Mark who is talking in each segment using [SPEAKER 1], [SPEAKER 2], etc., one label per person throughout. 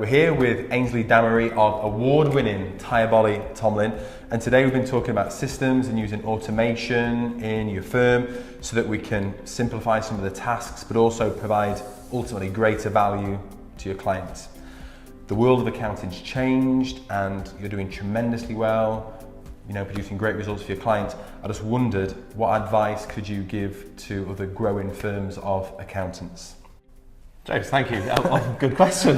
[SPEAKER 1] here with Aynsley Damery of award-winning Tayaboli Tomlin, and today we've been talking about systems and using automation in your firm so that we can simplify some of the tasks but also provide ultimately greater value to your clients. The world of accounting's changed and you're doing tremendously well, producing great results for your clients. I just wondered, what advice could you give to other growing firms of accountants?
[SPEAKER 2] James, thank you. Good question.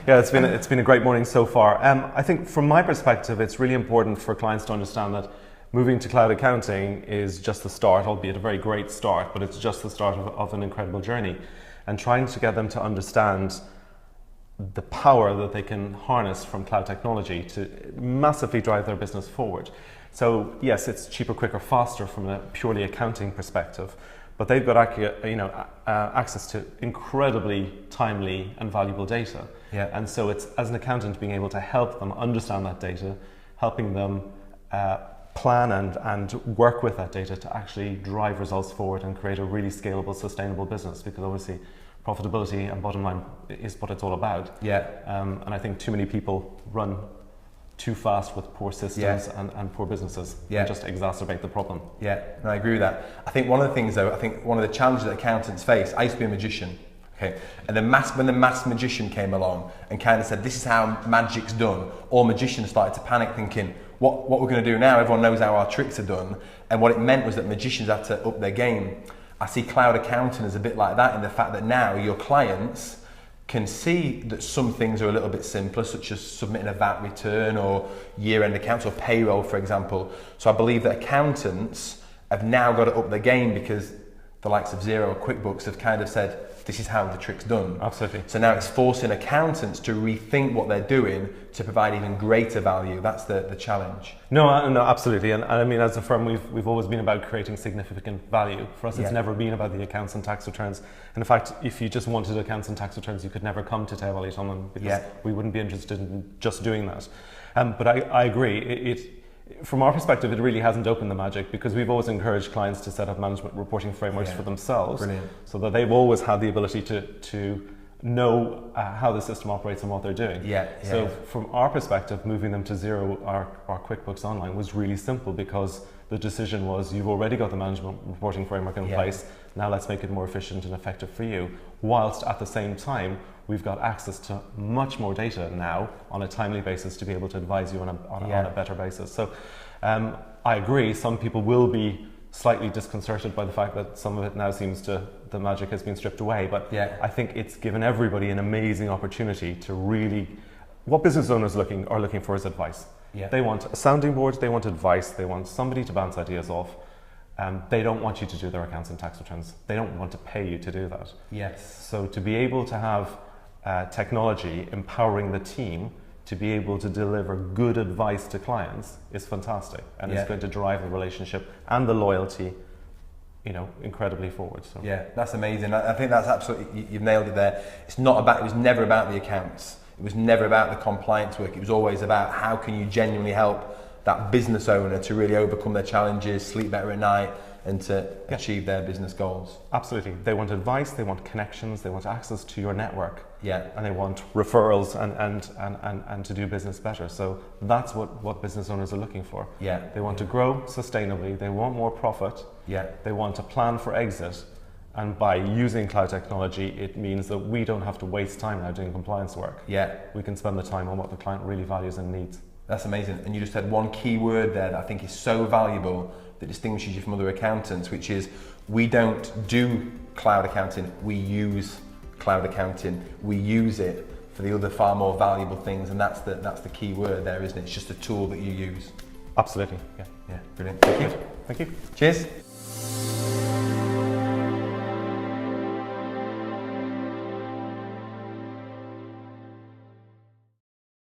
[SPEAKER 2] Yeah, it's been a great morning so far. I think from my perspective, it's really important for clients to understand that moving to cloud accounting is just the start, albeit a very great start, but it's just the start of an incredible journey. And trying to get them to understand the power that they can harness from cloud technology to massively drive their business forward. So yes, it's cheaper, quicker, faster from a purely accounting perspective, but they've got access to incredibly timely and valuable data.
[SPEAKER 1] Yeah.
[SPEAKER 2] And so it's, as an accountant, being able to help them understand that data, helping them plan and work with that data to actually drive results forward and create a really scalable, sustainable business, because obviously profitability and bottom line is what it's all about.
[SPEAKER 1] Yeah.
[SPEAKER 2] And I think too many people run too fast with poor systems and poor businesses and just exacerbate the problem.
[SPEAKER 1] Yeah, and I agree with that. I think one of the things though, one of the challenges that accountants face, I used to be a magician, okay, and when the mass magician came along and kind of said, this is how magic's done, all magicians started to panic thinking, what we're going to do now, everyone knows how our tricks are done, and what it meant was that magicians had to up their game. I see cloud accounting as a bit like that in the fact that now your clients can see that some things are a little bit simpler, such as submitting a VAT return or year-end accounts or payroll, for example. So I believe that accountants have now got to up their game because the likes of Xero or QuickBooks have kind of said, this is how the trick's done.
[SPEAKER 2] Absolutely.
[SPEAKER 1] So now it's forcing accountants to rethink what they're doing to provide even greater value. That's the challenge.
[SPEAKER 2] No, absolutely. And I mean, as a firm, we've always been about creating significant value. For us, it's never been about the accounts and tax returns. And in fact, if you just wanted accounts and tax returns, you could never come to Tayaboli Tomlin because we wouldn't be interested in just doing that. But I agree. From our perspective, it really hasn't opened the magic because we've always encouraged clients to set up management reporting frameworks for themselves.
[SPEAKER 1] Brilliant.
[SPEAKER 2] So that they've always had the ability to know how the system operates and what they're doing. So from our perspective, moving them to Xero or QuickBooks Online was really simple because the decision was, you've already got the management reporting framework in place, now let's make it more efficient and effective for you, whilst at the same time we've got access to much more data now on a timely basis to be able to advise you on a better basis. So I agree, some people will be slightly disconcerted by the fact that some of it now seems the magic has been stripped away, but I think it's given everybody an amazing opportunity to really, what business owners are looking for is advice. They want a sounding board, they want advice, they want somebody to bounce ideas off. They don't want you to do their accounts and tax returns. They don't want to pay you to do that. So to be able to have technology empowering the team to be able to deliver good advice to clients is fantastic, and it's going to drive the relationship and the loyalty, incredibly forward. So
[SPEAKER 1] yeah, that's amazing. I think that's absolutely, you've nailed it there. It was never about the accounts. It was never about the compliance work. It was always about how can you genuinely help that business owner to really overcome their challenges, sleep better at night, and to achieve their business goals.
[SPEAKER 2] Absolutely. They want advice, they want connections, they want access to your network. And they want referrals and to do business better. So that's what business owners are looking for. They want to grow sustainably, they want more profit, they want a plan for exit. And by using cloud technology, it means that we don't have to waste time now doing compliance work. We can spend the time on what the client really values and needs.
[SPEAKER 1] That's amazing. And you just had one key word there that I think is so valuable that distinguishes you from other accountants, which is we don't do cloud accounting, we use cloud accounting. We use it for the other far more valuable things, and that's the key word there, isn't it? It's just a tool that you use.
[SPEAKER 2] Absolutely.
[SPEAKER 1] Yeah, brilliant. Thank you.
[SPEAKER 2] Thank you.
[SPEAKER 1] Cheers.